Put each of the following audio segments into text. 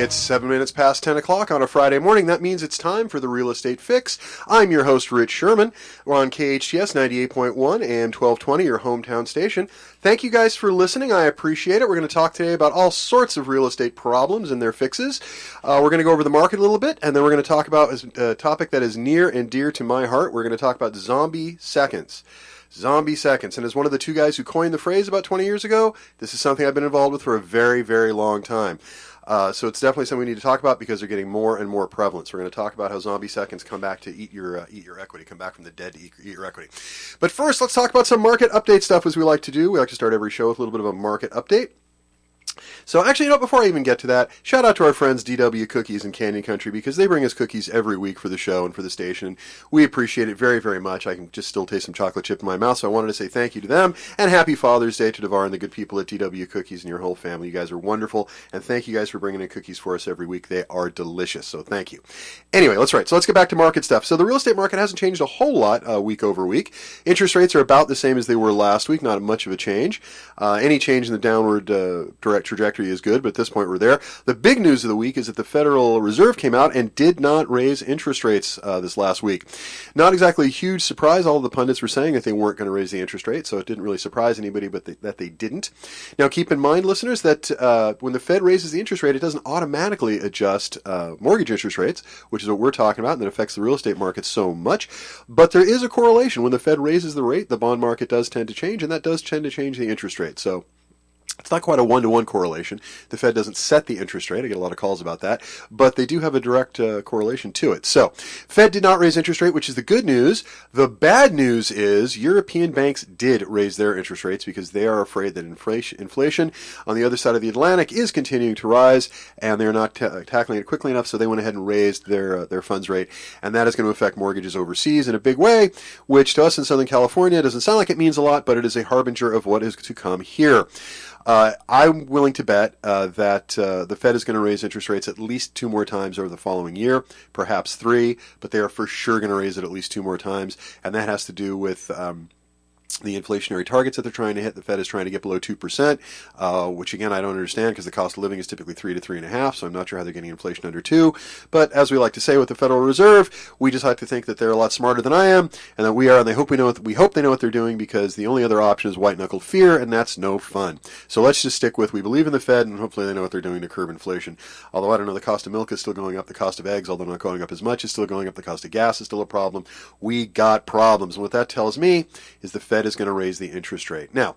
It's 7 minutes past 10 o'clock on a Friday morning. That means it's time for the Real Estate Fix. I'm your host, Rich Szerman. We're on KHTS 98.1 and 1220, your hometown station. Thank you guys for listening. I appreciate it. We're going to talk today about all sorts of real estate problems and their fixes. We're going to go over the market a little bit, and then we're going to talk about a topic that is near and dear to my heart. We're going to talk about zombie seconds. Zombie seconds. And as one of the two guys who coined the phrase about 20 years ago, this is something I've been involved with for a very, very long time. So it's definitely something we need to talk about because they're getting more and more prevalent. So we're going to talk about how zombie seconds come back to eat your equity, come back from the dead to eat your equity. But first, let's talk about some market update stuff as we like to do. We like to start every show with a little bit of a market update. So actually, before I even get to that, shout out to our friends DW Cookies in Canyon Country because they bring us cookies every week for the show and for the station. We appreciate it very, very much. I can just still taste some chocolate chip in my mouth, so I wanted to say thank you to them, and happy Father's Day to Devar and the good people at DW Cookies and your whole family. You guys are wonderful, and thank you guys for bringing in cookies for us every week. They are delicious, so thank you. Anyway, let's get back to market stuff. So the real estate market hasn't changed a whole lot week over week. Interest rates are about the same as they were last week, not much of a change. Any change in the downward direct trajectory is good, but at this point we're there. The big news of the week is that the Federal Reserve came out and did not raise interest rates this last week. Not exactly a huge surprise. All of the pundits were saying that they weren't going to raise the interest rate, so it didn't really surprise anybody that they didn't. Now keep in mind, listeners, that when the Fed raises the interest rate, it doesn't automatically adjust mortgage interest rates, which is what we're talking about, and that affects the real estate market so much. But there is a correlation. When the Fed raises the rate, the bond market does tend to change, and that does tend to change the interest rate. So it's not quite a one-to-one correlation. The Fed doesn't set the interest rate. I get a lot of calls about that. But they do have a direct correlation to it. So, Fed did not raise interest rate, which is the good news. The bad news is European banks did raise their interest rates because they are afraid that inflation on the other side of the Atlantic is continuing to rise, and they're not tackling it quickly enough, so they went ahead and raised their funds rate. And that is going to affect mortgages overseas in a big way, which to us in Southern California doesn't sound like it means a lot, but it is a harbinger of what is to come here. I'm willing to bet that the Fed is going to raise interest rates at least 2 more times over the following year, perhaps 3, but they are for sure going to raise it at least 2 more times, and that has to do with the inflationary targets that they're trying to hit. The Fed is trying to get below 2%, which again I don't understand because the cost of living is typically 3 to 3.5, so I'm not sure how they're getting inflation under 2. But as we like to say with the Federal Reserve, we just like to think that they're a lot smarter than I am, and that we are, and we hope they know what they're doing, because the only other option is white-knuckled fear, and that's no fun. So let's just stick with we believe in the Fed, and hopefully they know what they're doing to curb inflation. Although I don't know, the cost of milk is still going up, the cost of eggs, although not going up as much, is still going up, the cost of gas is still a problem. We got problems, and what that tells me is the Fed is going to raise the interest rate. Now,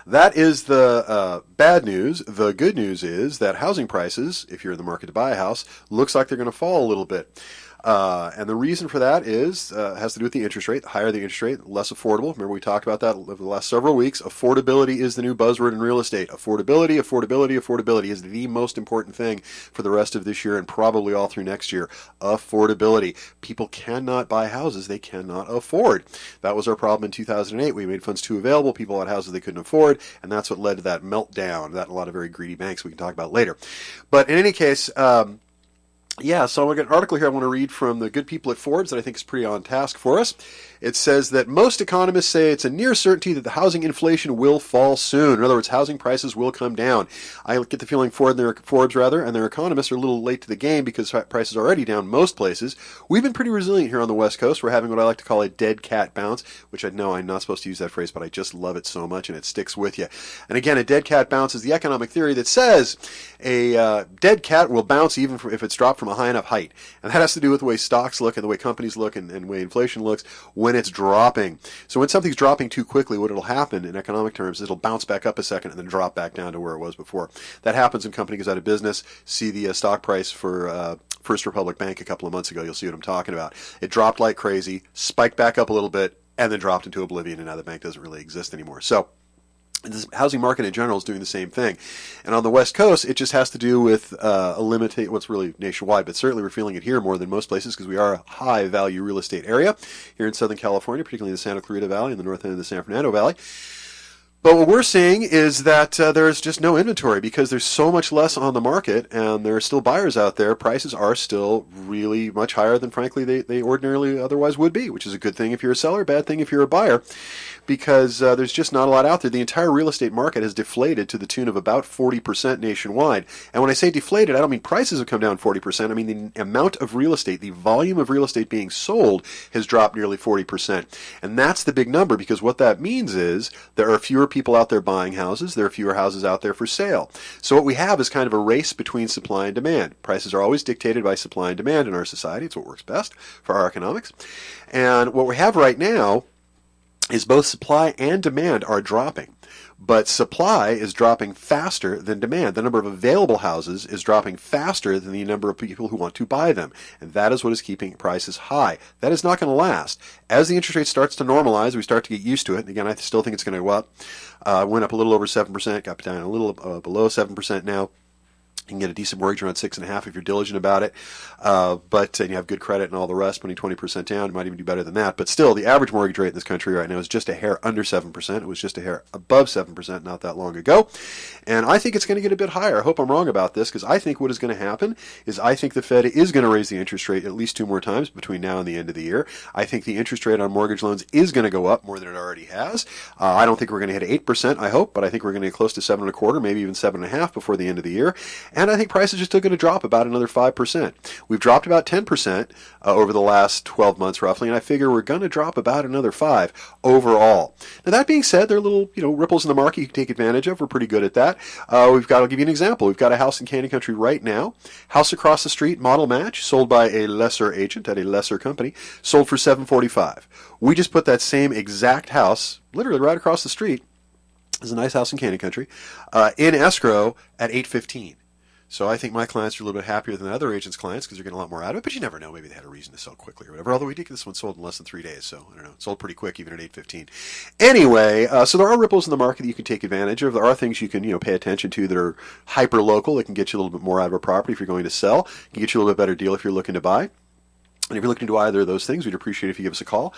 that is the bad news. The good news is that housing prices, if you're in the market to buy a house, looks like they're going to fall a little bit. And the reason for that has to do with the interest rate. The higher the interest rate, less affordable. Remember, we talked about that over the last several weeks. Affordability is the new buzzword in real estate. Affordability is the most important thing for the rest of this year and probably all through next year. Affordability. People cannot buy houses they cannot afford. That was our problem in 2008. We made funds too available. People had houses they couldn't afford, and that's what led to that meltdown, that a lot of very greedy banks we can talk about later. But in any case, so I've got an article here I want to read from the good people at Forbes that I think is pretty on task for us. It says that most economists say it's a near certainty that the housing inflation will fall soon. In other words, housing prices will come down. I get the feeling Forbes and their economists are a little late to the game because prices are already down most places. We've been pretty resilient here on the West Coast. We're having what I like to call a dead cat bounce, which I know I'm not supposed to use that phrase, but I just love it so much and it sticks with you. And again, a dead cat bounce is the economic theory that says a dead cat will bounce even if it's dropped from a high enough height. And that has to do with the way stocks look and the way companies look and the way inflation looks when it's dropping. So when something's dropping too quickly, what will happen in economic terms is it'll bounce back up a second and then drop back down to where it was before. That happens when a company goes out of business. See the stock price for First Republic Bank a couple of months ago. You'll see what I'm talking about. It dropped like crazy, spiked back up a little bit, and then dropped into oblivion, and now the bank doesn't really exist anymore. So the housing market in general is doing the same thing. And on the West Coast, it just has to do with what's really nationwide, but certainly we're feeling it here more than most places because we are a high-value real estate area here in Southern California, particularly the Santa Clarita Valley and the north end of the San Fernando Valley. But what we're seeing is that there's just no inventory because there's so much less on the market and there are still buyers out there. Prices are still really much higher than, frankly, they ordinarily otherwise would be, which is a good thing if you're a seller, bad thing if you're a buyer. because there's just not a lot out there. The entire real estate market has deflated to the tune of about 40% nationwide. And when I say deflated, I don't mean prices have come down 40%. I mean the amount of real estate, the volume of real estate being sold has dropped nearly 40%. And that's the big number, because what that means is there are fewer people out there buying houses. There are fewer houses out there for sale. So what we have is kind of a race between supply and demand. Prices are always dictated by supply and demand in our society. It's what works best for our economics. And what we have right now is both supply and demand are dropping. But supply is dropping faster than demand. The number of available houses is dropping faster than the number of people who want to buy them. And that is what is keeping prices high. That is not going to last. As the interest rate starts to normalize, we start to get used to it. And again, I still think it's going to go up. Went up a little over 7%, got down a little below 7% now. You can get a decent mortgage around 6.5% if you're diligent about it, and you have good credit and all the rest. Putting 20% down, you might even do better than that. But still, the average mortgage rate in this country right now is just a hair under 7%. It was just a hair above 7% not that long ago, and I think it's going to get a bit higher. I hope I'm wrong about this, because I think what is going to happen is I think the Fed is going to raise the interest rate at least 2 more times between now and the end of the year. I think the interest rate on mortgage loans is going to go up more than it already has. I don't think we're going to hit 8%. I hope, but I think we're going to get close to 7.25%, maybe even 7.5% before the end of the year. And I think prices are still going to drop about another 5%. We've dropped about 10% over the last 12 months roughly, and I figure we're going to drop about another 5% overall. Now that being said, there are little ripples in the market you can take advantage of. We're pretty good at that. I'll give you an example. We've got a house in Canyon Country right now. House across the street, model match, sold by a lesser agent at a lesser company, sold for $745,000. We just put that same exact house, literally right across the street, there's a nice house in Canyon Country, in escrow at $815,000. So I think my clients are a little bit happier than other agents' clients because they're getting a lot more out of it. But you never know. Maybe they had a reason to sell quickly or whatever. Although we did get this one sold in less than 3 days. So I don't know. It sold pretty quick even at $815,000. Anyway, so there are ripples in the market that you can take advantage of. There are things you can pay attention to that are hyper local. That can get you a little bit more out of a property if you're going to sell. Can get you a little bit better deal if you're looking to buy. And if you're looking to do either of those things, we'd appreciate if you give us a call,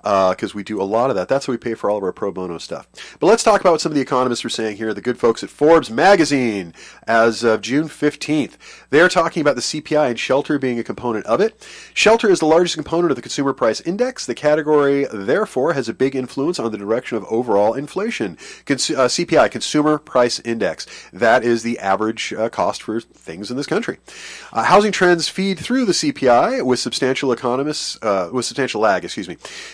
because we do a lot of that. That's what we pay for all of our pro bono stuff. But let's talk about what some of the economists are saying here. The good folks at Forbes magazine, as of June 15th, they're talking about the CPI and shelter being a component of it. Shelter is the largest component of the consumer price index. The category, therefore, has a big influence on the direction of overall inflation. CPI, Consumer Price Index, that is the average cost for things in this country. Housing trends feed through the CPI with substantial lag.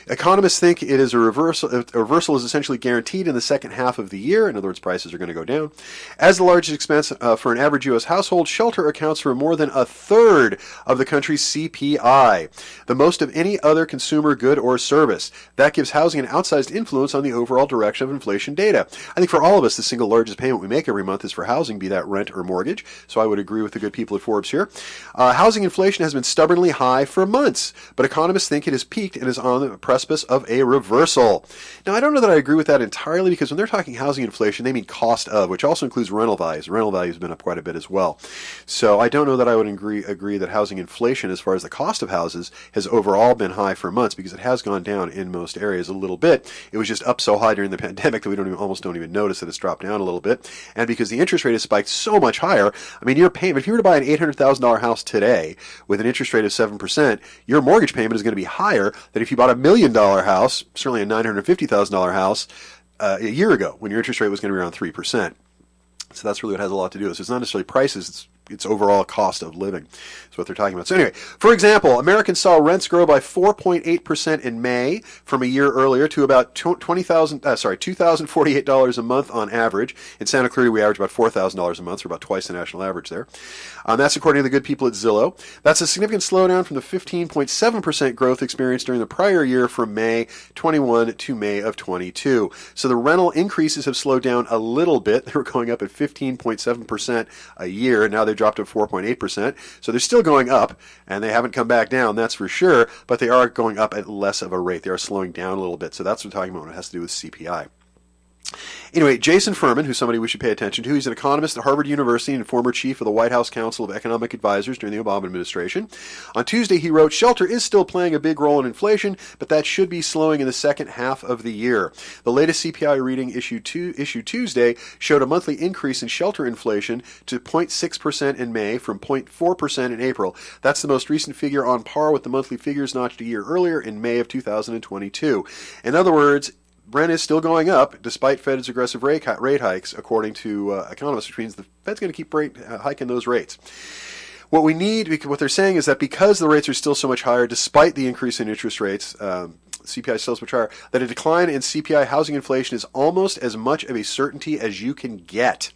Economists think it is a reversal. A reversal is essentially guaranteed in the second half of the year. In other words, prices are going to go down. As the largest expense for an average U.S. household, shelter accounts for more than a third of the country's CPI, the most of any other consumer good or service. That gives housing an outsized influence on the overall direction of inflation data. I think for all of us, the single largest payment we make every month is for housing, be that rent or mortgage. So I would agree with the good people at Forbes here. Housing inflation has been stubbornly high for months, but economists think it has peaked and is on the precipice of a reversal. Now, I don't know that I agree with that entirely, because when they're talking housing inflation, they mean cost of, which also includes rental values. Rental values have been up quite a bit as well. So I don't know that I would agree that housing inflation, as far as the cost of houses, has overall been high for months, because it has gone down in most areas a little bit. It was just up so high during the pandemic that we almost don't even notice that it's dropped down a little bit. And because the interest rate has spiked so much higher, I mean, your payment, if you were to buy an $800,000 house today with an interest rate of 7%, your mortgage payment is going to be higher than if you bought $1 million house, certainly a $950,000 house, a year ago when your interest rate was going to be around 3%. So that's really what has a lot to do with this. It's not necessarily prices, it's overall cost of living. That's what they're talking about. So anyway, for example, Americans saw rents grow by 4.8% in May from a year earlier to about $2,048 a month on average. In Santa Clarita, we average about $4,000 a month, so about twice the national average there. That's according to the good people at Zillow. That's a significant slowdown from the 15.7% growth experienced during the prior year from May 21 to May of 22. So the rental increases have slowed down a little bit. They were going up at 15.7% a year. Now they've dropped to 4.8%. So they're still going up, and they haven't come back down, that's for sure, but they are going up at less of a rate. They are slowing down a little bit. So that's what we're talking about when it has to do with CPI. Anyway, Jason Furman, who's somebody we should pay attention to, he's an economist at Harvard University and former chief of the White House Council of Economic Advisors during the Obama administration. On Tuesday, he wrote, "Shelter is still playing a big role in inflation, but that should be slowing in the second half of the year." The latest CPI reading issued Tuesday showed a monthly increase in shelter inflation to 0.6% in May from 0.4% in April. That's the most recent figure, on par with the monthly figures notched a year earlier in May of 2022. In other words, rent is still going up despite Fed's aggressive rate hikes, according to economists, which means the Fed's going to keep hiking those rates. What we need, what they're saying is that because the rates are still so much higher, despite the increase in interest rates, CPI is still so much higher, that a decline in CPI housing inflation is almost as much of a certainty as you can get.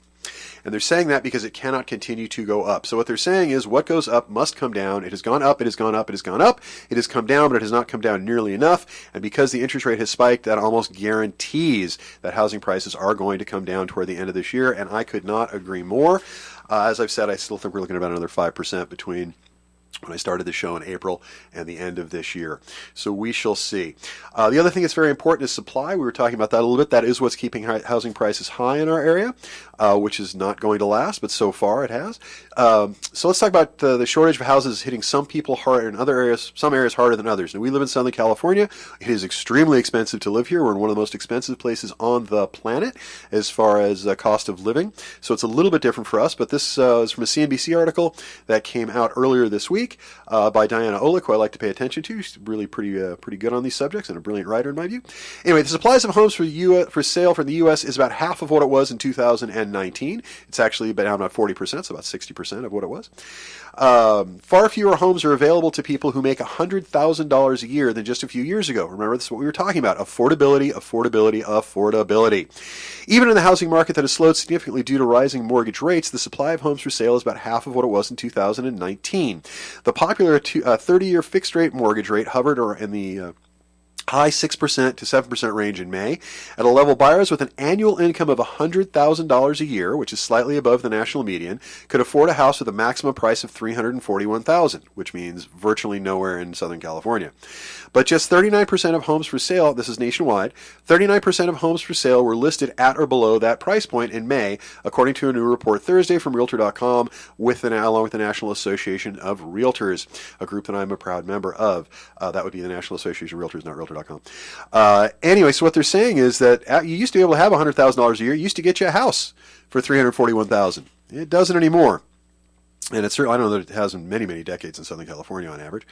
And they're saying that because it cannot continue to go up. So what they're saying is what goes up must come down. It has gone up, it has gone up, it has gone up. It has come down, but it has not come down nearly enough. And because the interest rate has spiked, that almost guarantees that housing prices are going to come down toward the end of this year. And I could not agree more. As I've said, I still think we're looking at about another 5% between when I started the show in April and the end of this year. So we shall see. The other thing that's very important is supply. We were talking about that a little bit. That is what's keeping housing prices high in our area, which is not going to last, but so far it has. So let's talk about the shortage of houses hitting some people hard in other areas, some areas harder than others. Now, we live in Southern California. It is extremely expensive to live here. We're in one of the most expensive places on the planet as far as cost of living. So it's a little bit different for us, but this is from a CNBC article that came out earlier this week by Diana Olick, who I like to pay attention to. She's really pretty good on these subjects and a brilliant writer in my view. Anyway, the supplies of homes for sale from the U.S. is about half of what it was in 2019. It's actually down about 40%, so about 60% of what it was. Far fewer homes are available to people who make $100,000 a year than just a few years ago. Remember, this is what we were talking about. Affordability, affordability, affordability. Even in the housing market that has slowed significantly due to rising mortgage rates, the supply of homes for sale is about half of what it was in 2019. The popular 30-year fixed-rate mortgage rate hovered in the high 6% to 7% range in May. At a level, buyers with an annual income of $100,000 a year, which is slightly above the national median, could afford a house with a maximum price of $341,000, which means virtually nowhere in Southern California. But just 39% of homes for sale, this is nationwide, 39% of homes for sale were listed at or below that price point in May, according to a new report Thursday from Realtor.com, along with the National Association of Realtors, a group that I'm a proud member of. That would be the National Association of Realtors, not Realtor.com. Anyway, so what they're saying is that you used to be able to have $100,000 a year. It used to get you a house for $341,000. It doesn't anymore. And it's certainly, I don't know that it has in many, many decades in Southern California on average.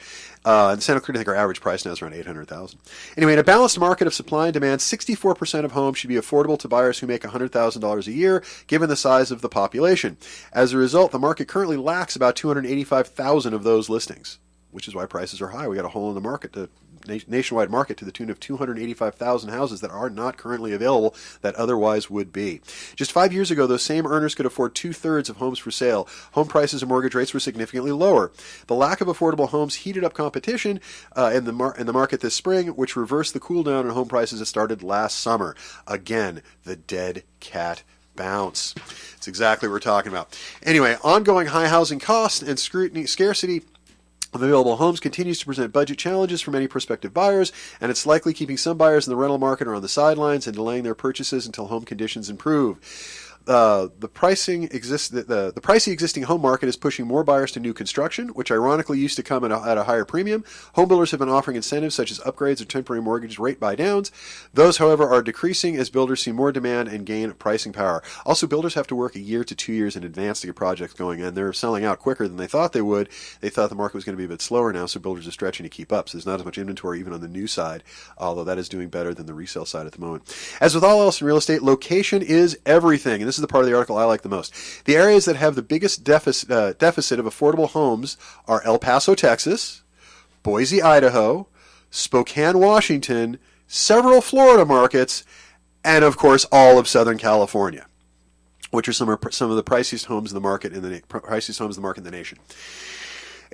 In Santa Cruz, I think our average price now is around $800,000. Anyway, in a balanced market of supply and demand, 64% of homes should be affordable to buyers who make $100,000 a year, given the size of the population. As a result, the market currently lacks about 285,000 of those listings, which is why prices are high. We got a hole in the market, nationwide market, to the tune of 285,000 houses that are not currently available that otherwise would be. Just 5 years ago, those same earners could afford 2/3 of homes for sale. Home prices and mortgage rates were significantly lower. The lack of affordable homes heated up competition in the market this spring, which reversed the cool down in home prices that started last summer. Again, the dead cat bounce. It's exactly what we're talking about. Anyway, ongoing high housing costs and scarcity of available homes continues to present budget challenges for many prospective buyers, and it's likely keeping some buyers in the rental market are on the sidelines and delaying their purchases until home conditions improve. The pricey existing home market is pushing more buyers to new construction, which ironically used to come at a higher premium. Home builders have been offering incentives such as upgrades or temporary mortgage rate buy-downs. Those, however, are decreasing as builders see more demand and gain pricing power. Also, builders have to work a year to 2 years in advance to get projects going, and they're selling out quicker than they thought they would. They thought the market was going to be a bit slower now, so builders are stretching to keep up. So there's not as much inventory even on the new side, although that is doing better than the resale side at the moment. As with all else in real estate, location is everything, and this is the part of the article I like the most. The areas that have the biggest deficit of affordable homes are El Paso, Texas, Boise, Idaho, Spokane, Washington, several Florida markets, and of course all of Southern California, which are some of the priciest homes in the market in the nation.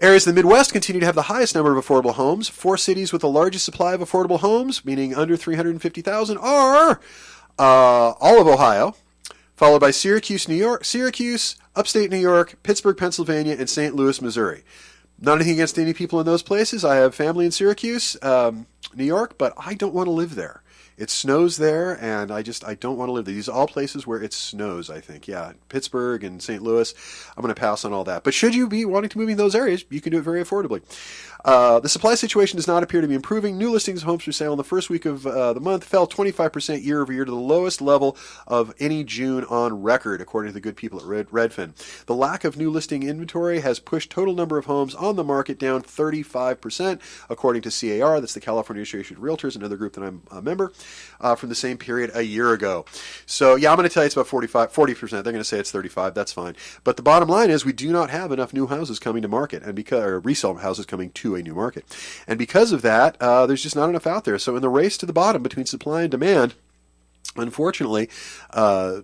Areas in the Midwest continue to have the highest number of affordable homes. 4 cities with the largest supply of affordable homes, meaning under 350,000, are all of Ohio, followed by Syracuse, upstate New York, Pittsburgh, Pennsylvania, and St. Louis, Missouri. Not anything against any people in those places. I have family in Syracuse, New York, but I don't want to live there. It snows there, and I don't want to live there. These are all places where it snows, I think. Yeah, Pittsburgh and St. Louis, I'm going to pass on all that. But should you be wanting to move in those areas, you can do it very affordably. The supply situation does not appear to be improving. New listings of homes for sale in the first week of the month fell 25% year over year to the lowest level of any June on record, according to the good people at Redfin. The lack of new listing inventory has pushed total number of homes on the market down 35%, according to CAR. That's the California Association of Realtors, another group that I'm a member. from the same period a year ago. So yeah, I'm going to tell you it's about 40%. They're going to say it's 35. That's fine. But the bottom line is we do not have enough new houses coming to market, and or resale houses coming to a new market. And because of that, there's just not enough out there. So in the race to the bottom between supply and demand, unfortunately,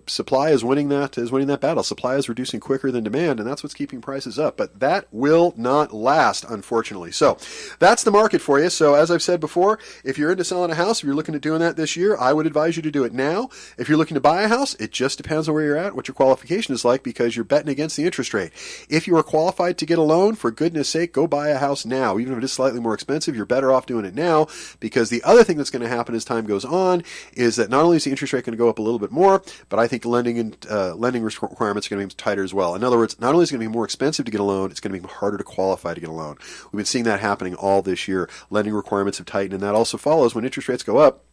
supply is winning that battle. Supply is reducing quicker than demand, and that's what's keeping prices up. But that will not last, unfortunately. So that's the market for you. So as I've said before, if you're into selling a house, if you're looking at doing that this year, I would advise you to do it now. If you're looking to buy a house, it just depends on where you're at, what your qualification is like, because you're betting against the interest rate. If you are qualified to get a loan, for goodness sake, go buy a house now. Even if it is slightly more expensive, you're better off doing it now, because the other thing that's going to happen as time goes on is that not only is the interest rate going to go up a little bit more, but I think lending requirements are going to be tighter as well. In other words, not only is it going to be more expensive to get a loan, it's going to be harder to qualify to get a loan. We've been seeing that happening all this year. Lending requirements have tightened, and that also follows when interest rates go up.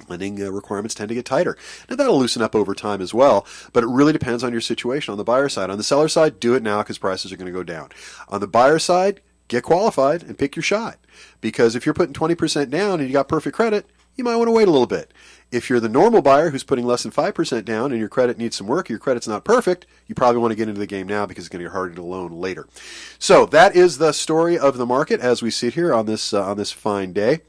Lending requirements tend to get tighter. Now, that'll loosen up over time as well, but it really depends on your situation on the buyer side. On the seller side, do it now because prices are going to go down. On the buyer side, get qualified and pick your shot, because if you're putting 20% down and you got perfect credit, you might want to wait a little bit. If you're the normal buyer who's putting less than 5% down and your credit needs some work, your credit's not perfect, you probably want to get into the game now because it's going to get harder to loan later. So that is the story of the market as we sit here on this fine day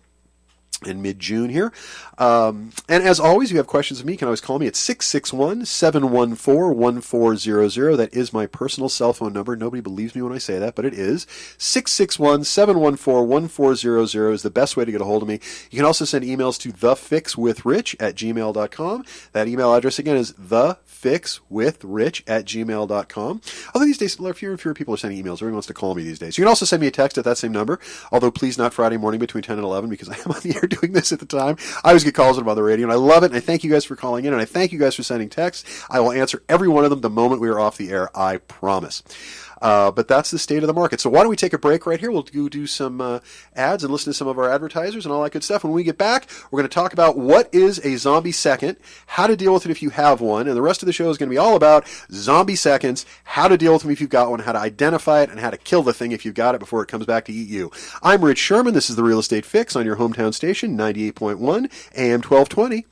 in mid-June here. And as always, if you have questions of me, you can always call me at 661-714-1400. That is my personal cell phone number. Nobody believes me when I say that, but it is. 661-714-1400 is the best way to get a hold of me. You can also send emails to thefixwithrich@gmail.com. That email address again is thefixwithrich@gmail.com. Although these days, fewer and fewer people are sending emails. Everyone wants to call me these days. You can also send me a text at that same number, although please not Friday morning between 10 and 11 because I am on the air doing this at the time. I always get calls on the radio, and I love it, and I thank you guys for calling in, and I thank you guys for sending texts. I will answer every one of them the moment we are off the air, I promise. But that's the state of the market. So why don't we take a break right here? We'll do some ads and listen to some of our advertisers and all that good stuff. When we get back, we're going to talk about what is a zombie second, how to deal with it if you have one, and the rest of the show is going to be all about zombie seconds, how to deal with them if you've got one, how to identify it, and how to kill the thing if you've got it before it comes back to eat you. I'm Rich Szerman. This is the Real Estate Fix on your hometown station, 98.1 AM 1220.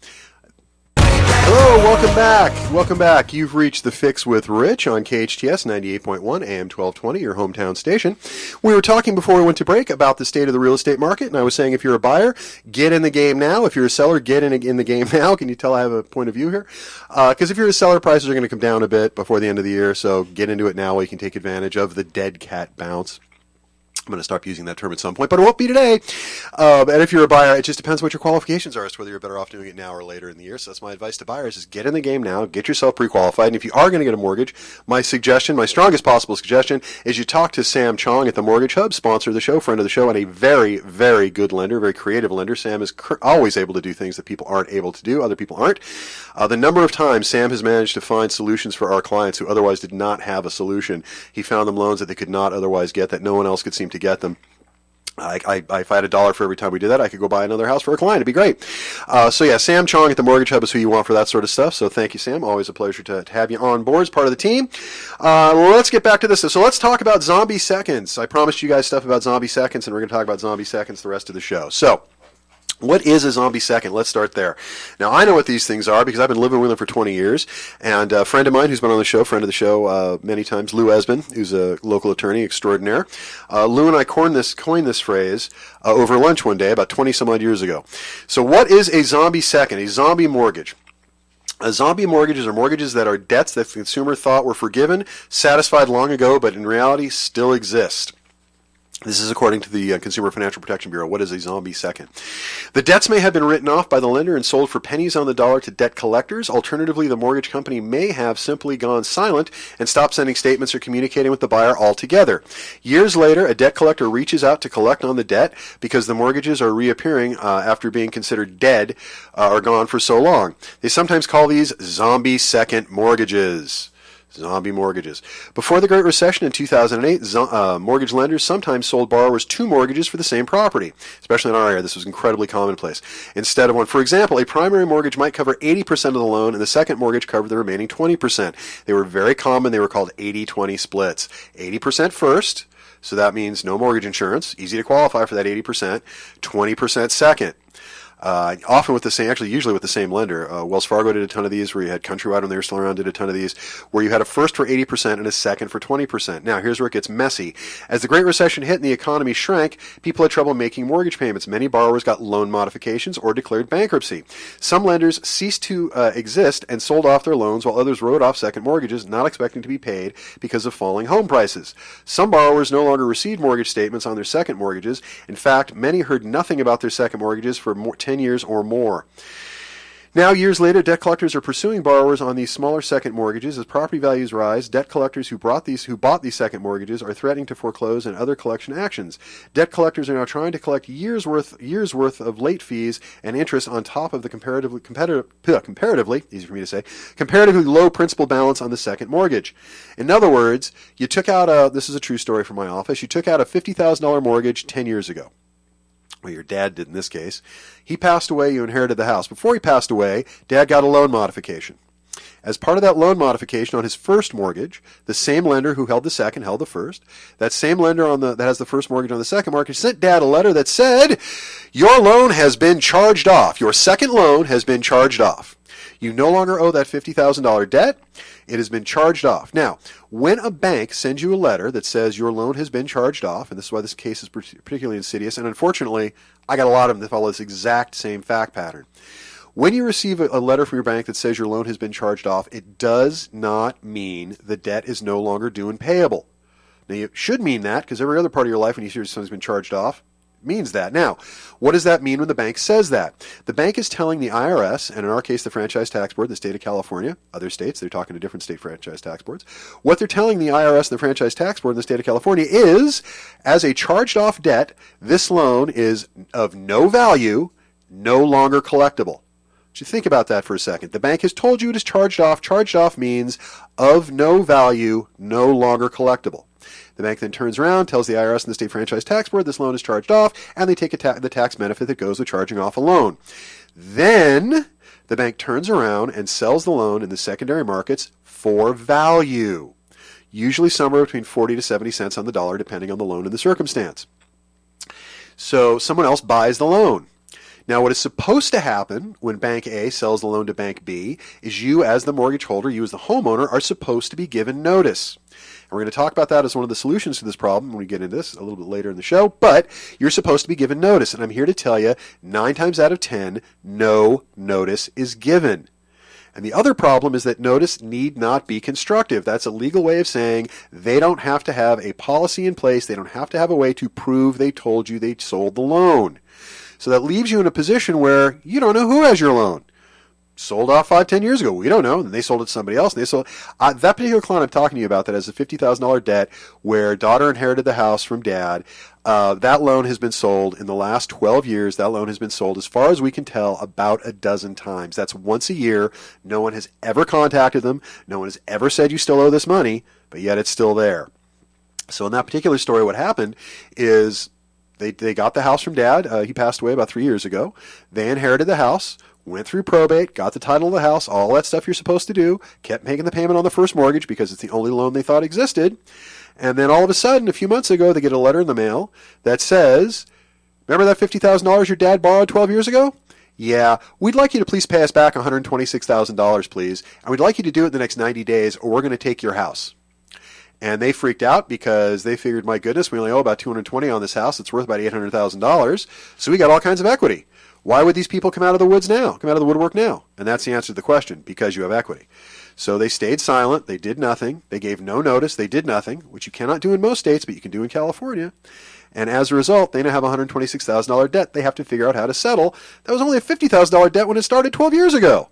Hello, welcome back. Welcome back. You've reached The Fix with Rich on KHTS 98.1 AM 1220, your hometown station. We were talking before we went to break about the state of the real estate market, and I was saying if you're a buyer, get in the game now. If you're a seller, get in the game now. Can you tell I have a point of view here? Because if you're a seller, prices are going to come down a bit before the end of the year, so get into it now while you can take advantage of the dead cat bounce. I'm going to stop using that term at some point, but it won't be today. And if you're a buyer, it just depends what your qualifications are as to whether you're better off doing it now or later in the year. So that's my advice to buyers is get in the game now, get yourself pre-qualified. And if you are going to get a mortgage, my strongest possible suggestion is you talk to Sam Chong at the Mortgage Hub, sponsor of the show, friend of the show, and a very, very good lender, very creative lender. Sam is always able to do things that people aren't able to do, other people aren't. The number of times Sam has managed to find solutions for our clients who otherwise did not have a solution. He found them loans that they could not otherwise get, that no one else could seem to get them. If I had $1 for every time we did that, I could go buy another house for a client. It'd be great. So yeah, Sam Chong at the Mortgage Hub is who you want for that sort of stuff. So thank you, Sam. Always a pleasure to have you on board as part of the team. Let's get back to this. So let's talk about zombie seconds. I promised you guys stuff about zombie seconds, and we're going to talk about zombie seconds the rest of the show. So what is a zombie second? Let's start there. Now, I know what these things are because I've been living with them for 20 years. And a friend of mine who's been on the show, friend of the show many times, Lou Esbin, who's a local attorney extraordinaire. Lou and I coined this phrase over lunch one day about 20 some odd years ago. So what is a zombie second, a zombie mortgage? A zombie mortgages are mortgages that are debts that the consumer thought were forgiven, satisfied long ago, but in reality still exist. This is according to the Consumer Financial Protection Bureau. What is a zombie second? The debts may have been written off by the lender and sold for pennies on the dollar to debt collectors. Alternatively, the mortgage company may have simply gone silent and stopped sending statements or communicating with the buyer altogether. Years later, a debt collector reaches out to collect on the debt because the mortgages are reappearing after being considered dead or gone for so long. They sometimes call these zombie second mortgages. Zombie mortgages. Before the Great Recession in 2008, mortgage lenders sometimes sold borrowers two mortgages for the same property. Especially in our area, this was incredibly commonplace. Instead of one, for example, a primary mortgage might cover 80% of the loan and the second mortgage covered the remaining 20%. They were very common. They were called 80-20 splits. 80% first, so that means no mortgage insurance. Easy to qualify for that 80%. 20% second. Often with the same, actually usually with the same lender. Wells Fargo did a ton of these, where you had Countrywide when they were still around, did a ton of these, where you had a first for 80% and a second for 20%. Now, here's where it gets messy. As the Great Recession hit and the economy shrank, people had trouble making mortgage payments. Many borrowers got loan modifications or declared bankruptcy. Some lenders ceased to exist and sold off their loans, while others wrote off second mortgages, not expecting to be paid because of falling home prices. Some borrowers no longer received mortgage statements on their second mortgages. In fact, many heard nothing about their second mortgages for 10 years or more. Now, years later, debt collectors are pursuing borrowers on these smaller second mortgages. As property values rise, debt collectors who bought these second mortgages are threatening to foreclose and other collection actions. Debt collectors are now trying to collect years worth of late fees and interest on top of the comparatively easy for me to say, comparatively low principal balance on the second mortgage. In other words, you took out this is a true story from my office, you took out a $50,000 mortgage 10 years ago. Well, your dad did in this case. He passed away, you inherited the house. Before he passed away, Dad got a loan modification. As part of that loan modification on his first mortgage, the same lender who held the second held the first. That same lender that has the first mortgage on the second mortgage sent Dad a letter that said, your loan has been charged off. Your second loan has been charged off. You no longer owe that $50,000 debt. It has been charged off. Now, when a bank sends you a letter that says your loan has been charged off, and this is why this case is particularly insidious, and unfortunately, I got a lot of them that follow this exact same fact pattern. When you receive a letter from your bank that says your loan has been charged off, it does not mean the debt is no longer due and payable. Now, it should mean that, because every other part of your life when you hear something's been charged off, means that. Now, what does that mean when the bank says that? The bank is telling the IRS, and in our case the Franchise Tax Board, the state of California, other states, they're talking to different state franchise tax boards. What they're telling the IRS and the Franchise Tax Board in the state of California is, as a charged off debt, this loan is of no value, no longer collectible. So think about that for a second. The bank has told you it is charged off. Charged off means of no value, no longer collectible. The bank then turns around, tells the IRS and the State Franchise Tax Board this loan is charged off, and they take the tax benefit that goes with charging off a loan. Then the bank turns around and sells the loan in the secondary markets for value, usually somewhere between 40 to 70 cents on the dollar, depending on the loan and the circumstance. So someone else buys the loan. Now, what is supposed to happen when Bank A sells the loan to Bank B is you, as the mortgage holder, you as the homeowner, are supposed to be given notice. And we're going to talk about that as one of the solutions to this problem when we get into this a little bit later in the show. But you're supposed to be given notice. And I'm here to tell you, 9 times out of 10, no notice is given. And the other problem is that notice need not be constructive. That's a legal way of saying they don't have to have a policy in place. They don't have to have a way to prove they told you they sold the loan. So that leaves you in a position where you don't know who has your loan. Sold off 5-10 years ago. We don't know. And they sold it to somebody else. And they sold that particular client I'm talking to you about that has a $50,000 debt where daughter inherited the house from dad. That loan has been sold in the last 12 years. That loan has been sold, as far as we can tell, about a dozen times. That's once a year. No one has ever contacted them. No one has ever said you still owe this money, but yet it's still there. So in that particular story, what happened is they got the house from dad. He passed away about 3 years ago. They inherited the house, went through probate, got the title of the house, all that stuff you're supposed to do, kept making the payment on the first mortgage because it's the only loan they thought existed. And then all of a sudden, a few months ago, they get a letter in the mail that says, remember that $50,000 your dad borrowed 12 years ago? Yeah, we'd like you to please pay us back $126,000, please. And we'd like you to do it in the next 90 days or we're going to take your house. And they freaked out because they figured, my goodness, we only owe about $220 on this house. It's worth about $800,000. So we got all kinds of equity. Why would these people come out of the woodwork now? And that's the answer to the question, because you have equity. So they stayed silent. They did nothing. They gave no notice. They did nothing, which you cannot do in most states, but you can do in California. And as a result, they now have a $126,000 debt they have to figure out how to settle. That was only a $50,000 debt when it started 12 years ago.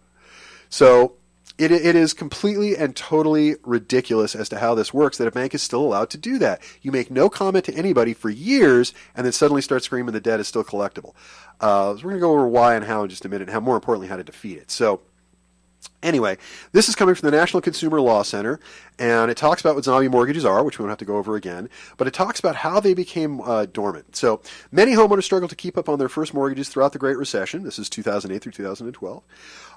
So it is completely and totally ridiculous as to how this works, that a bank is still allowed to do that. You make no comment to anybody for years and then suddenly start screaming the debt is still collectible. So we're going to go over why and how in just a minute, and how, more importantly, how to defeat it. So Anyway, this is coming from the National Consumer Law Center, and it talks about what zombie mortgages are, which we won't have to go over again, but it talks about how they became dormant. So many homeowners struggled to keep up on their first mortgages throughout the Great Recession. This is 2008 through 2012.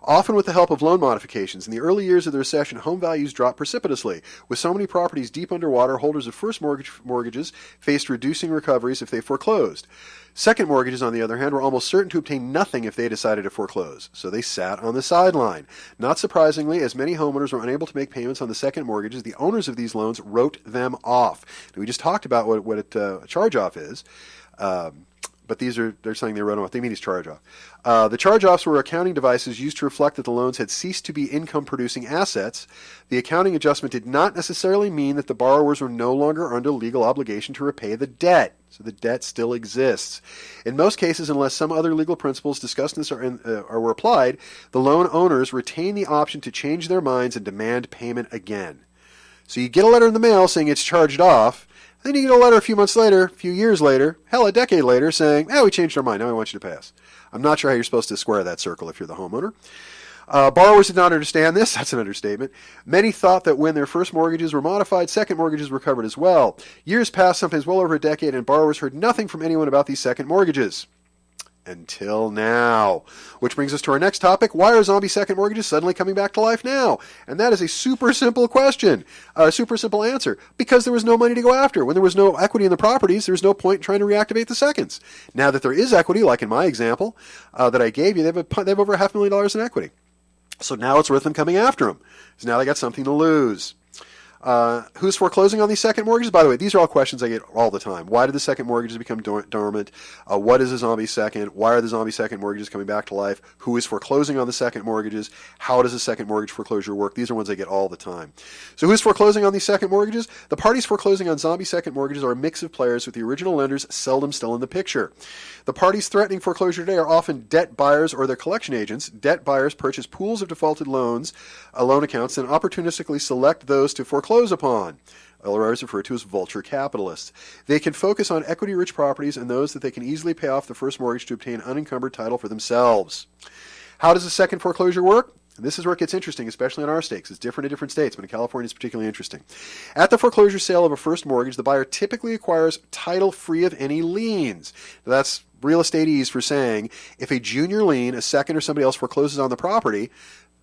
Often with the help of loan modifications. In the early years of the recession, home values dropped precipitously. With so many properties deep underwater, holders of first mortgages faced reducing recoveries if they foreclosed. Second mortgages, on the other hand, were almost certain to obtain nothing if they decided to foreclose, so they sat on the sideline. Not surprisingly, as many homeowners were unable to make payments on the second mortgages, the owners of these loans wrote them off. And we just talked about what a charge-off is. But they're saying they wrote them off. They mean it's charge-off. The charge-offs were accounting devices used to reflect that the loans had ceased to be income-producing assets. The accounting adjustment did not necessarily mean that the borrowers were no longer under legal obligation to repay the debt. So the debt still exists. In most cases, unless some other legal principles discussed in this were applied, the loan owners retain the option to change their minds and demand payment again. So you get a letter in the mail saying it's charged off. Then you get a letter a few months later, a few years later, hell, a decade later, saying, we changed our mind. Now we want you to pay us. I'm not sure how you're supposed to square that circle if you're the homeowner. Borrowers did not understand this. That's an understatement. Many thought that when their first mortgages were modified, second mortgages were covered as well. Years passed, sometimes well over a decade, and borrowers heard nothing from anyone about these second mortgages. Until now. Which brings us to our next topic. Why are zombie second mortgages suddenly coming back to life now? And that is a super simple question. A super simple answer. Because there was no money to go after. When there was no equity in the properties, there was no point in trying to reactivate the seconds. Now that there is equity, like in my example that I gave you, they have over $500,000 in equity. So now it's worth them coming after them. Because now they got something to lose. Who's foreclosing on these second mortgages? By the way, these are all questions I get all the time. Why did the second mortgages become dormant? What is a zombie second? Why are the zombie second mortgages coming back to life? Who is foreclosing on the second mortgages? How does a second mortgage foreclosure work? These are ones I get all the time. So who's foreclosing on these second mortgages? The parties foreclosing on zombie second mortgages are a mix of players, with the original lenders seldom still in the picture. The parties threatening foreclosure today are often debt buyers or their collection agents. Debt buyers purchase pools of defaulted loans, loan accounts, and opportunistically select those to foreclose upon. Otherwise referred to as vulture capitalists. They can focus on equity-rich properties and those that they can easily pay off the first mortgage to obtain unencumbered title for themselves. How does a second foreclosure work? And this is where it gets interesting, especially in our states. It's different in different states, but in California it's particularly interesting. At the foreclosure sale of a first mortgage, the buyer typically acquires title free of any liens. That's real estateese for saying if a junior lien, a second, or somebody else forecloses on the property,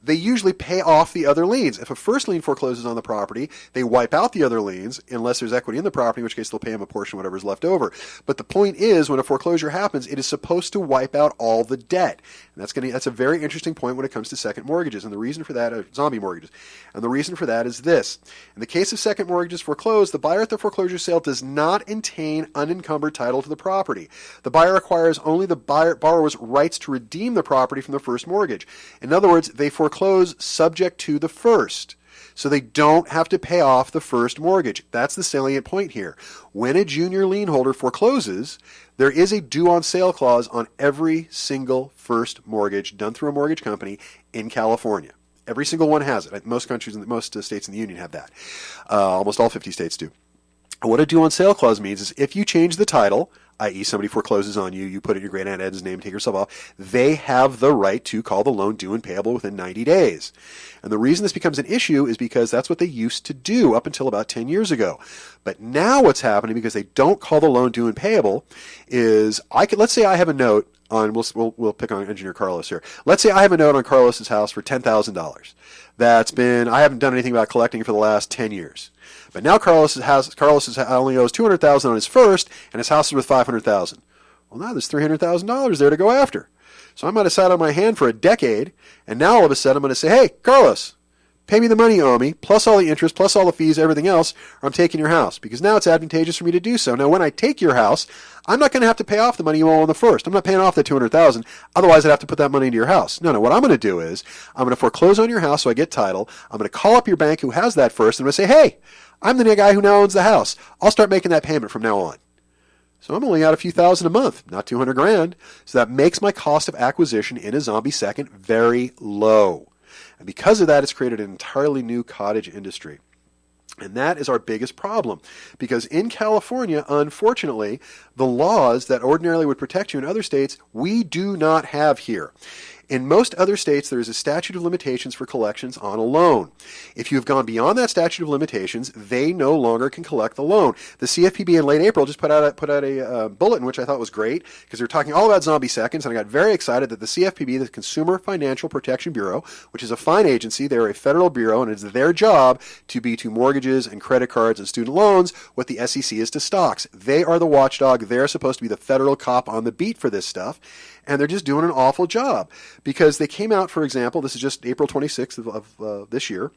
they usually pay off the other liens. If a first lien forecloses on the property, they wipe out the other liens unless there's equity in the property, in which case they'll pay them a portion, whatever's left over. But the point is, when a foreclosure happens, it is supposed to wipe out all the debt. And that's a very interesting point when it comes to second mortgages. And the reason for that are zombie mortgages. And the reason for that is this. In the case of second mortgages foreclosed, the buyer at the foreclosure sale does not obtain unencumbered title to the property. The buyer acquires only the borrower's rights to redeem the property from the first mortgage. In other words, they foreclose subject to the first. So they don't have to pay off the first mortgage. That's the salient point here. When a junior lien holder forecloses, there is a due on sale clause on every single first mortgage done through a mortgage company in California. Every single one has it. Most countries, most states in the union have that. Almost all 50 states do. What a due on sale clause means is if you change the title, i.e. somebody forecloses on you, you put in your great aunt Ed's name, take yourself off, they have the right to call the loan due and payable within 90 days. And the reason this becomes an issue is because that's what they used to do up until about 10 years ago. But now what's happening, because they don't call the loan due and payable, is let's say I have a note on, we'll pick on engineer Carlos here. Let's say I have a note on Carlos's house for $10,000. I haven't done anything about collecting for the last 10 years. But now Carlos only owes $200,000 on his first, and his house is worth $500,000. Well, now there's $300,000 there to go after. So I might have sat on my hand for a decade, and now all of a sudden I'm going to say, hey, Carlos, pay me the money you owe me, plus all the interest, plus all the fees, everything else, or I'm taking your house. Because now it's advantageous for me to do so. Now, when I take your house, I'm not going to have to pay off the money you owe on the first. I'm not paying off that $200,000. Otherwise, I'd have to put that money into your house. No, what I'm going to do is I'm going to foreclose on your house so I get title. I'm going to call up your bank who has that first, and I'm going to say, hey, I'm the guy who now owns the house. I'll start making that payment from now on. So I'm only out a few thousand a month, not $200,000. So that makes my cost of acquisition in a zombie second very low. And because of that, it's created an entirely new cottage industry. And that is our biggest problem. Because in California, unfortunately, the laws that ordinarily would protect you in other states, we do not have here. In most other states, there is a statute of limitations for collections on a loan. If you have gone beyond that statute of limitations, they no longer can collect the loan. The CFPB in late April just put out a bulletin, which I thought was great, because they were talking all about zombie seconds, and I got very excited that the CFPB, the Consumer Financial Protection Bureau, which is a fine agency, they're a federal bureau, and it's their job to be to mortgages and credit cards and student loans what the SEC is to stocks. They are the watchdog. They're supposed to be the federal cop on the beat for this stuff. And they're just doing an awful job because they came out, for example, this is just April 26th of this year,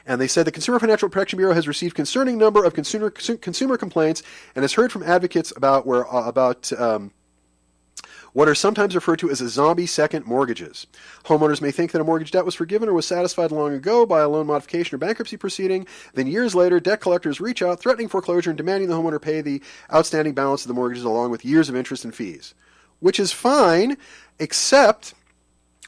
and they said the Consumer Financial Protection Bureau has received concerning number of consumer complaints and has heard from advocates about what are sometimes referred to as a zombie second mortgages. Homeowners may think that a mortgage debt was forgiven or was satisfied long ago by a loan modification or bankruptcy proceeding. Then years later, debt collectors reach out, threatening foreclosure and demanding the homeowner pay the outstanding balance of the mortgages along with years of interest and fees. Which is fine, except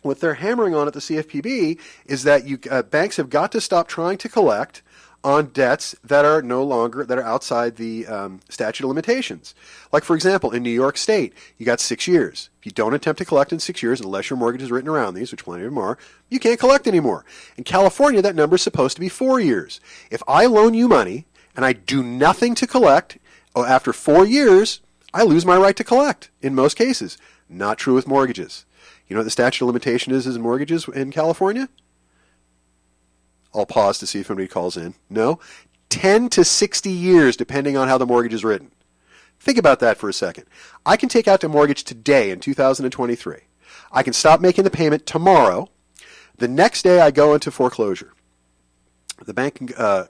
what they're hammering on at the CFPB is that banks have got to stop trying to collect on debts that are outside the statute of limitations. Like, for example, in New York State, you got 6 years. If you don't attempt to collect in 6 years, unless your mortgage is written around these, which plenty of them are, you can't collect anymore. In California, that number is supposed to be 4 years. If I loan you money and I do nothing to collect after 4 years, I lose my right to collect in most cases. Not true with mortgages. You know what the statute of limitation is in mortgages in California? I'll pause to see if anybody calls in. No? 10 to 60 years depending on how the mortgage is written. Think about that for a second. I can take out the mortgage today in 2023. I can stop making the payment tomorrow. The next day I go into foreclosure. The bank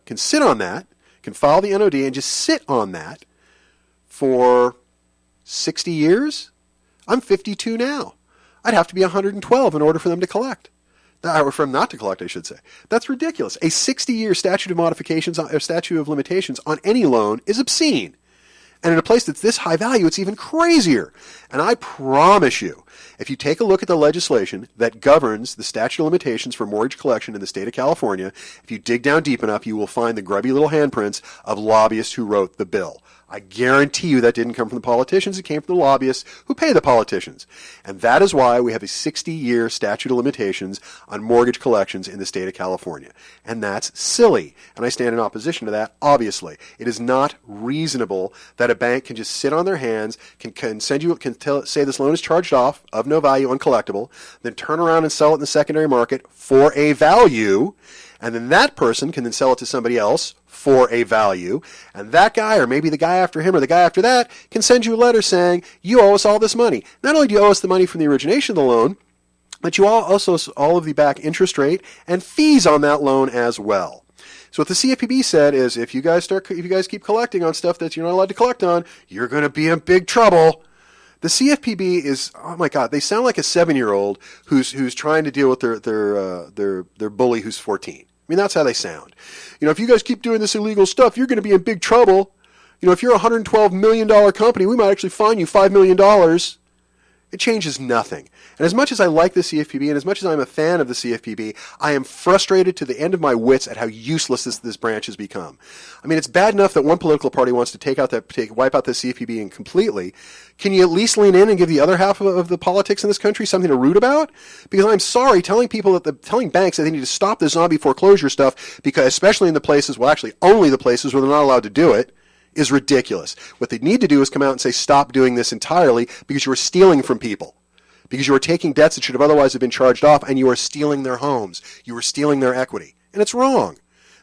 can sit on that, can file the NOD and just sit on that for 60 years? I'm 52 now. I'd have to be 112 in order for them to collect. Or for them not to collect, I should say. That's ridiculous. A 60-year statute of limitations on any loan is obscene. And in a place that's this high value, it's even crazier. And I promise you, if you take a look at the legislation that governs the statute of limitations for mortgage collection in the state of California, if you dig down deep enough, you will find the grubby little handprints of lobbyists who wrote the bill. I guarantee you that didn't come from the politicians. It came from the lobbyists who pay the politicians. And that is why we have a 60-year statute of limitations on mortgage collections in the state of California. And that's silly. And I stand in opposition to that, obviously. It is not reasonable that a bank can just sit on their hands, say this loan is charged off, of no value, uncollectible, then turn around and sell it in the secondary market for a value, and then that person can then sell it to somebody else for a value, and that guy, or maybe the guy after him or the guy after that, can send you a letter saying, you owe us all this money. Not only do you owe us the money from the origination of the loan, but you also all of the back interest rate and fees on that loan as well. So what the CFPB said is, if you guys keep collecting on stuff that you're not allowed to collect on, you're going to be in big trouble. The CFPB is, oh my God, they sound like a 7-year-old who's trying to deal with their bully who's 14. I mean, that's how they sound. You know, if you guys keep doing this illegal stuff, you're going to be in big trouble. You know, if you're a $112 million company, we might actually fine you $5 million. It changes nothing. And as much as I like the CFPB and as much as I'm a fan of the CFPB, I am frustrated to the end of my wits at how useless this branch has become. I mean, it's bad enough that one political party wants to wipe out the CFPB completely. Can you at least lean in and give the other half of the politics in this country something to root about? Because I'm sorry, telling banks that they need to stop the zombie foreclosure stuff, because especially in the places, well, actually only the places where they're not allowed to do it, is ridiculous. What they need to do is come out and say, stop doing this entirely because you are stealing from people. Because you are taking debts that should have otherwise have been charged off, and you are stealing their homes. You are stealing their equity. And it's wrong.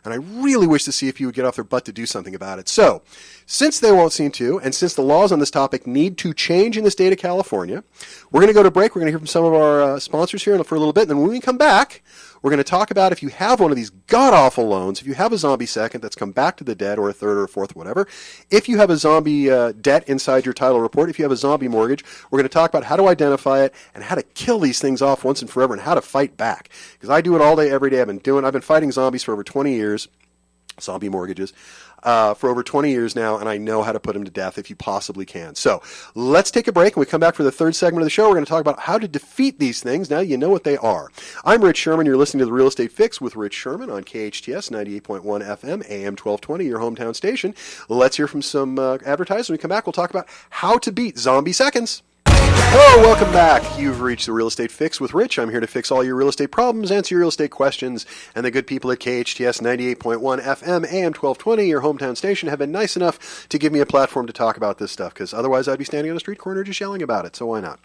And I really wish to see if you would get off their butt to do something about it. So, since they won't seem to, and since the laws on this topic need to change in the state of California, we're going to go to break. We're going to hear from some of our sponsors here for a little bit. And then when we come back, we're going to talk about if you have one of these god-awful loans, if you have a zombie second that's come back to the debt, or a third or a fourth, whatever, if you have a zombie debt inside your title report, if you have a zombie mortgage, we're going to talk about how to identify it and how to kill these things off once and forever and how to fight back. Because I do it all day, every day. I've been fighting zombies for over 20 years, zombie mortgages, for over 20 years now, and I know how to put them to death if you possibly can. So let's take a break, and we come back for the third segment of the show. We're going to talk about how to defeat these things. Now you know what they are. I'm Rich Szerman. You're listening to The Real Estate Fix with Rich Szerman on KHTS 98.1 FM, AM 1220, your hometown station. Let's hear from some advertisers. When we come back, we'll talk about how to beat zombie seconds. Hello, welcome back. You've reached the Real Estate Fix with Rich. I'm here to fix all your real estate problems, answer your real estate questions, and the good people at KHTS 98.1 FM, AM 1220, your hometown station, have been nice enough to give me a platform to talk about this stuff, because otherwise I'd be standing on a street corner just yelling about it, so why not?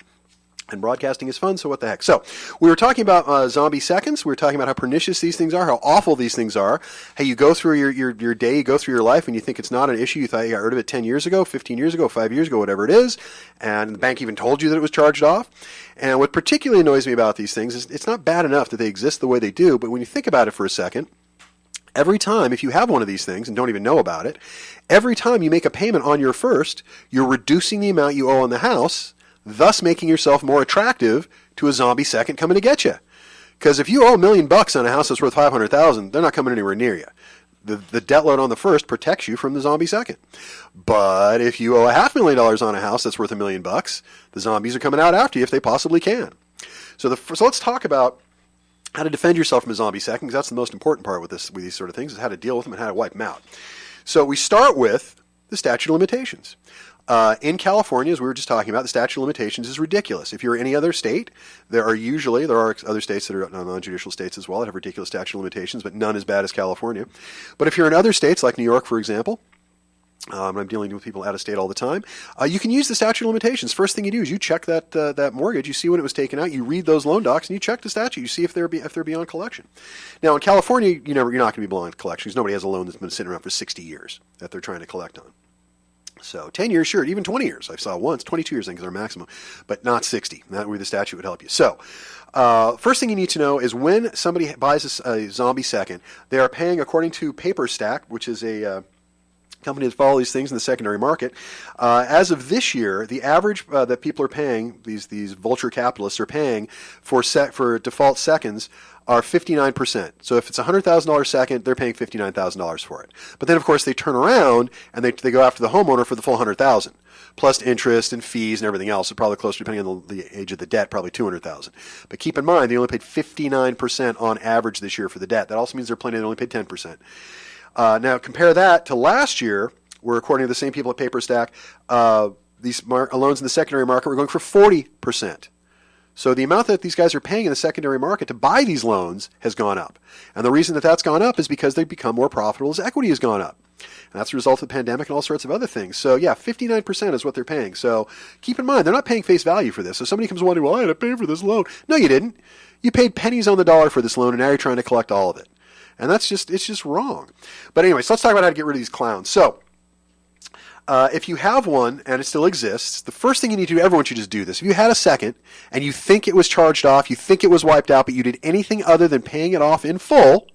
And broadcasting is fun, so what the heck. So, we were talking about zombie seconds. We were talking about how pernicious these things are, how awful these things are, how you go through your day, you go through your life, and you think it's not an issue. You thought you got rid of it 10 years ago, 15 years ago, 5 years ago, whatever it is, and the bank even told you that it was charged off. And what particularly annoys me about these things is it's not bad enough that they exist the way they do, but when you think about it for a second, every time, if you have one of these things and don't even know about it, every time you make a payment on your first, you're reducing the amount you owe on the house, thus making yourself more attractive to a zombie second coming to get you. Because if you owe $1 million on a house that's worth $500,000, they're not coming anywhere near you. The debt load on the first protects you from the zombie second. But if you owe $500,000 on a house that's worth $1 million, the zombies are coming out after you if they possibly can. So let's talk about how to defend yourself from a zombie second, because that's the most important part with these sort of things, is how to deal with them and how to wipe them out. So we start with the statute of limitations. In California, as we were just talking about, the statute of limitations is ridiculous. If you're in any other state, there are other states that are non-judicial states as well that have ridiculous statute of limitations, but none as bad as California. But if you're in other states, like New York, for example, I'm dealing with people out of state all the time, you can use the statute of limitations. First thing you do is you check that mortgage, you see when it was taken out, you read those loan docs, and you check the statute, you see if they're beyond collection. Now, in California, you're not going to be beyond collection because nobody has a loan that's been sitting around for 60 years that they're trying to collect on. So 10 years, sure, even 20 years. I saw once, 22 years I think is our maximum, but not 60. That where the statute would help you. So first thing you need to know is when somebody buys a zombie second, they are paying, according to PaperStack, which is a company that follows these things in the secondary market. As of this year, the average that people are paying, these vulture capitalists are paying for default seconds are 59%. So if it's a $100,000 second, they're paying $59,000 for it. But then, of course, they turn around and they go after the homeowner for the full $100,000, plus interest and fees and everything else. So probably closer, depending on the age of the debt, probably $200,000. But keep in mind, they only paid 59% on average this year for the debt. That also means there are plenty that only paid 10%. Now, compare that to last year, where according to the same people at PaperStack, these loans in the secondary market were going for 40%. So the amount that these guys are paying in the secondary market to buy these loans has gone up. And the reason that that's gone up is because they've become more profitable as equity has gone up. And that's a result of the pandemic and all sorts of other things. So yeah, 59% is what they're paying. So keep in mind, they're not paying face value for this. So somebody comes wondering, well, I had to pay for this loan. No, you didn't. You paid pennies on the dollar for this loan, and now you're trying to collect all of it. And it's just wrong. But anyways, let's talk about how to get rid of these clowns. So if you have one and it still exists, the first thing you need to do, everyone should just do this. If you had a second and you think it was charged off, you think it was wiped out, but you did anything other than paying it off in full,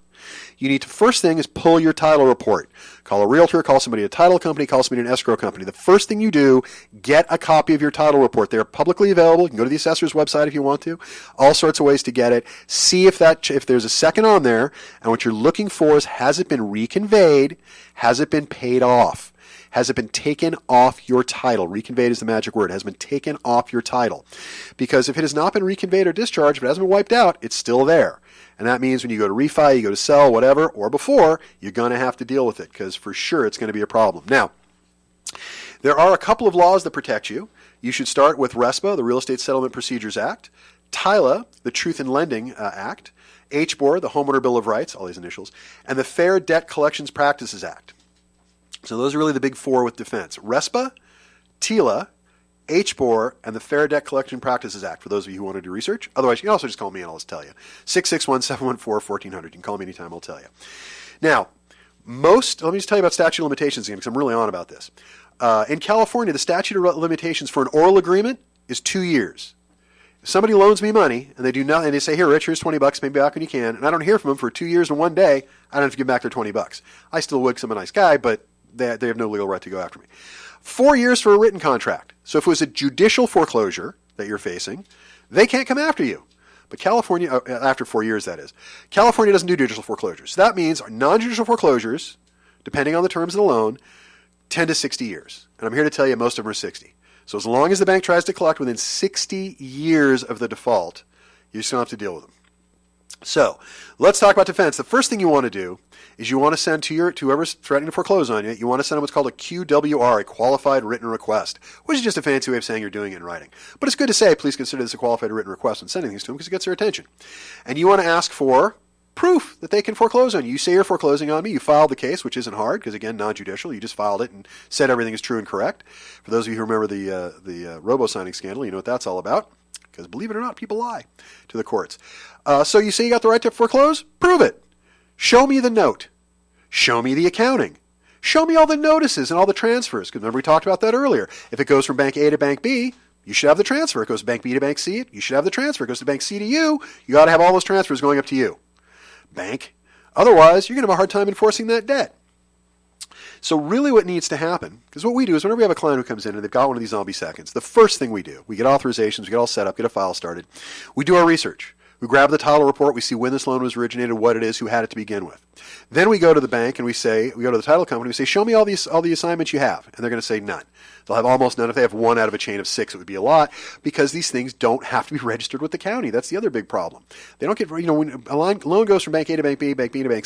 you need to, first thing is pull your title report. Call a realtor, call somebody at a title company, call somebody at an escrow company. The first thing you do, get a copy of your title report. They're publicly available. You can go to the assessor's website if you want to. All sorts of ways to get it. See if there's a second on there, and what you're looking for is, has it been reconveyed? Has it been paid off? Has it been taken off your title? Reconveyed is the magic word. It has been taken off your title. Because if it has not been reconveyed or discharged, if it hasn't been wiped out, it's still there. And that means when you go to refi, you go to sell, whatever, or before, you're going to have to deal with it, because for sure it's going to be a problem. Now, there are a couple of laws that protect you. You should start with RESPA, the Real Estate Settlement Procedures Act, TILA, the Truth in Lending Act, HBOR, the Homeowner Bill of Rights, all these initials, and the Fair Debt Collections Practices Act. So those are really the big four with defense. RESPA, TILA, HBOR, and the Fair Debt Collection Practices Act, for those of you who want to do research. Otherwise, you can also just call me and I'll just tell you. 661-714-1400. You can call me anytime, I'll tell you. Now, let me just tell you about statute of limitations again, because I'm really on about this. In California, the statute of limitations for an oral agreement is 2 years. If somebody loans me money and they do nothing, and they say, here, Rich, here's $20, pay me back when you can, and I don't hear from them for 2 years and 1 day, I don't have to give back their $20. I still would because I'm a nice guy, but they have no legal right to go after me. 4 years for a written contract. So if it was a judicial foreclosure that you're facing, they can't come after you. But California, after 4 years that is, California doesn't do judicial foreclosures. So that means non-judicial foreclosures, depending on the terms of the loan, 10 to 60 years. And I'm here to tell you most of them are 60. So as long as the bank tries to collect within 60 years of the default, you still have to deal with them. So let's talk about defense. The first thing you want to do is you want to send to whoever's threatening to foreclose on you, you want to send them what's called a QWR, a qualified written request, which is just a fancy way of saying you're doing it in writing. But it's good to say, please consider this a qualified written request when sending things to them because it gets their attention. And you want to ask for proof that they can foreclose on you. You say you're foreclosing on me. You filed the case, which isn't hard because, again, non-judicial. You just filed it and said everything is true and correct. For those of you who remember the robo-signing scandal, you know what that's all about. Because believe it or not, people lie to the courts. So you say you got the right to foreclose? Prove it. Show me the note. Show me the accounting. Show me all the notices and all the transfers. Because remember we talked about that earlier. If it goes from bank A to bank B, you should have the transfer. It goes from bank B to bank C, you should have the transfer. It goes to bank C to you. You got to have all those transfers going up to you. Bank. Otherwise, you're going to have a hard time enforcing that debt. So really what needs to happen, because what we do is whenever we have a client who comes in and they've got one of these zombie seconds, the first thing we do, we get authorizations, we get all set up, get a file started. We do our research. We grab the title report, we see when this loan was originated, what it is, who had it to begin with. Then we go to the bank and we go to the title company, we say, show me all the assignments you have. And they're going to say none. They'll have almost none. If they have one out of a chain of 6, it would be a lot because these things don't have to be registered with the county. That's the other big problem. They don't get, when a loan goes from bank A to bank B to bank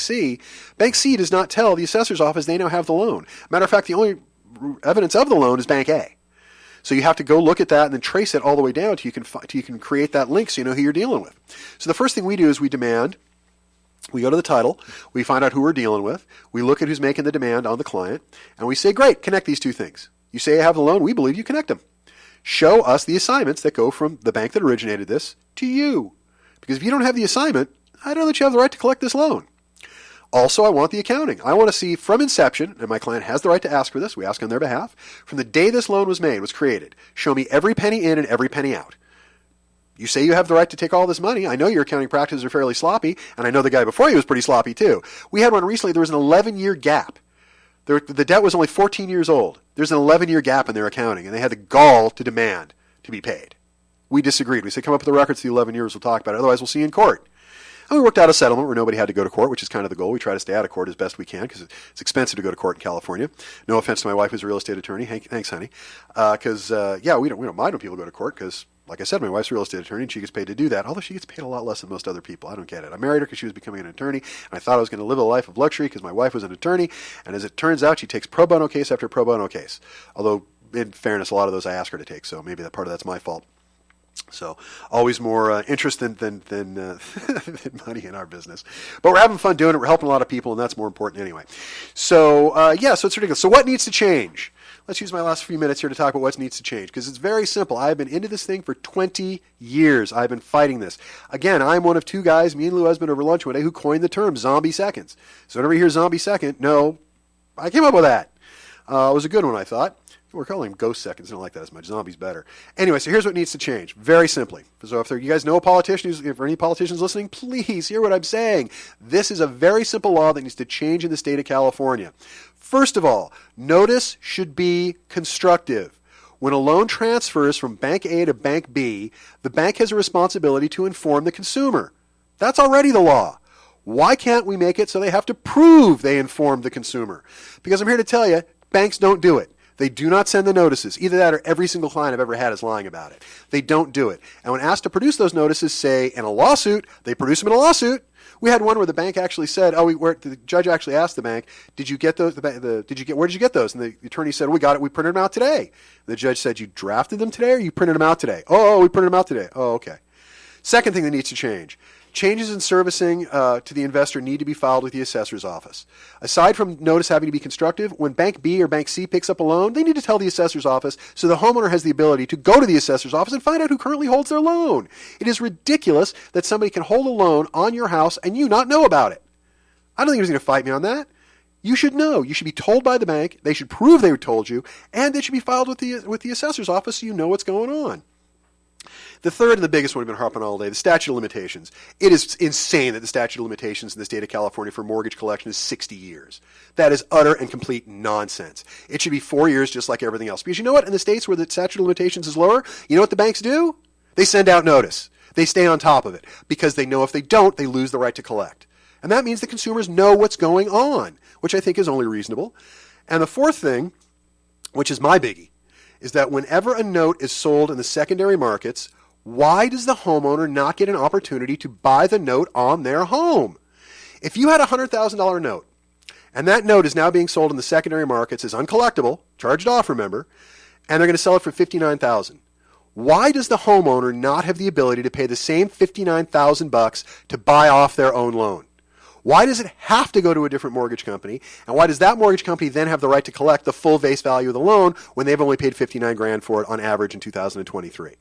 C does not tell the assessor's office they now have the loan. Matter of fact, the only evidence of the loan is bank A. So you have to go look at that and then trace it all the way down till you can create that link so you know who you're dealing with. So the first thing we do is we go to the title, we find out who we're dealing with, we look at who's making the demand on the client, and we say, great, connect these two things. You say you have the loan, we believe you connect them. Show us the assignments that go from the bank that originated this to you. Because if you don't have the assignment, I don't know that you have the right to collect this loan. Also, I want the accounting. I want to see from inception, and my client has the right to ask for this, we ask on their behalf, from the day this loan was created, show me every penny in and every penny out. You say you have the right to take all this money. I know your accounting practices are fairly sloppy, and I know the guy before you was pretty sloppy too. We had one recently, there was an 11-year gap. The debt was only 14 years old. There's an 11-year gap in their accounting, and they had the gall to demand to be paid. We disagreed. We said, come up with the records for the 11 years, we'll talk about it. Otherwise, we'll see you in court. And we worked out a settlement where nobody had to go to court, which is kind of the goal. We try to stay out of court as best we can because it's expensive to go to court in California. No offense to my wife who's a real estate attorney. Thanks, honey. Because, we don't mind when people go to court because, like I said, my wife's a real estate attorney and she gets paid to do that, although she gets paid a lot less than most other people. I don't get it. I married her because she was becoming an attorney, and I thought I was going to live a life of luxury because my wife was an attorney, and as it turns out, she takes pro bono case after pro bono case. Although, in fairness, a lot of those I ask her to take, so maybe that part of that's my fault. So always more interest than money in our business. But we're having fun doing it. We're helping a lot of people, and that's more important anyway. So, so it's ridiculous. So what needs to change? Let's use my last few minutes here to talk about what needs to change, because it's very simple. I've been into this thing for 20 years. I've been fighting this. Again, I'm one of two guys, me and Lou Husband over lunch one day, who coined the term zombie seconds. So whenever you hear zombie second, no, I came up with that. It was a good one, I thought. We're calling them ghost seconds. I don't like that as much. Zombie's better. Anyway, so here's what needs to change. Very simply. So if you guys know a politician, if any politicians listening, please hear what I'm saying. This is a very simple law that needs to change in the state of California. First of all, notice should be constructive. When a loan transfers from Bank A to Bank B, the bank has a responsibility to inform the consumer. That's already the law. Why can't we make it so they have to prove they informed the consumer? Because I'm here to tell you, banks don't do it. They do not send the notices. Either that or every single client I've ever had is lying about it. They don't do it. And when asked to produce those notices, say, in a lawsuit, they produce them in a lawsuit. We had one where the bank actually said, the judge actually asked the bank, did you get those? Where did you get those? And the attorney said, we got it. We printed them out today. The judge said, you drafted them today or you printed them out today? Oh, we printed them out today. Oh, okay. Second thing that needs to change. Changes in servicing to the investor need to be filed with the assessor's office. Aside from notice having to be constructive, when Bank B or Bank C picks up a loan, they need to tell the assessor's office so the homeowner has the ability to go to the assessor's office and find out who currently holds their loan. It is ridiculous that somebody can hold a loan on your house and you not know about it. I don't think anyone's going to fight me on that. You should know. You should be told by the bank. They should prove they told you, and it should be filed with the assessor's office so you know what's going on. The third and the biggest one we've been harping all day, the statute of limitations. It is insane that the statute of limitations in the state of California for mortgage collection is 60 years. That is utter and complete nonsense. It should be 4 years just like everything else. Because you know what? In the states where the statute of limitations is lower, you know what the banks do? They send out notice. They stay on top of it because they know if they don't, they lose the right to collect. And that means the consumers know what's going on, which I think is only reasonable. And the fourth thing, which is my biggie, is that whenever a note is sold in the secondary markets, Why does the homeowner not get an opportunity to buy the note on their home? If you had a $100,000 note, and that note is now being sold in the secondary markets as uncollectible, charged off, remember, and they're going to sell it for $59,000. Why does the homeowner not have the ability to pay the same $59,000 to buy off their own loan? Why does it have to go to a different mortgage company? And why does that mortgage company then have the right to collect the full face value of the loan when they've only paid $59,000 for it on average in 2023?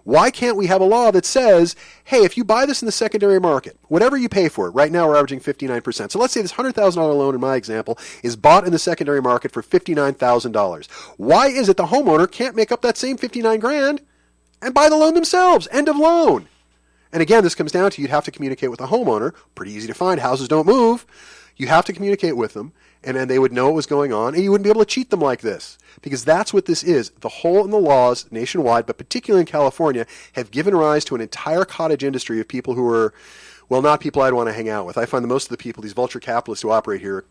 Why can't we have a law that says, hey, if you buy this in the secondary market, whatever you pay for it, right now we're averaging 59%. So let's say this $100,000 loan in my example is bought in the secondary market for $59,000. Why is it the homeowner can't make up that same $59,000 and buy the loan themselves? End of loan. And again, this comes down to you'd have to communicate with the homeowner. Pretty easy to find. Houses don't move. You have to communicate with them, and then they would know what was going on, and you wouldn't be able to cheat them like this. Because that's what this is. The hole in the laws nationwide, but particularly in California, have given rise to an entire cottage industry of people who are, well, not people I'd want to hang out with. I find that most of the people, these vulture capitalists who operate here, are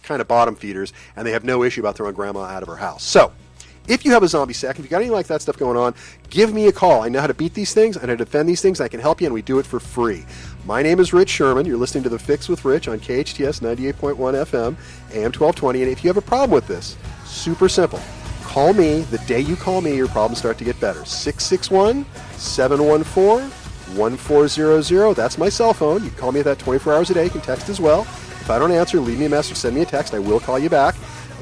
kind of bottom feeders, and they have no issue about throwing grandma out of her house. So, if you have a zombie sack, if you got anything like that stuff going on, give me a call. I know how to beat these things, I know how to defend these things, I can help you, and we do it for free. My name is Rich Szerman. You're listening to The Fix with Rich on KHTS 98.1 FM, AM 1220, and if you have a problem with this, super simple. Call me. The day you call me, your problems start to get better. 661-714-1400. That's my cell phone. You can call me at that 24 hours a day. You can text as well. If I don't answer, leave me a message, send me a text. I will call you back.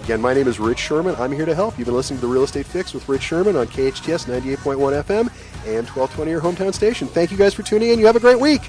Again, my name is Rich Szerman. I'm here to help. You've been listening to The Real Estate Fix with Rich Szerman on KHTS 98.1 FM and 1220, your hometown station. Thank you guys for tuning in. You have a great week.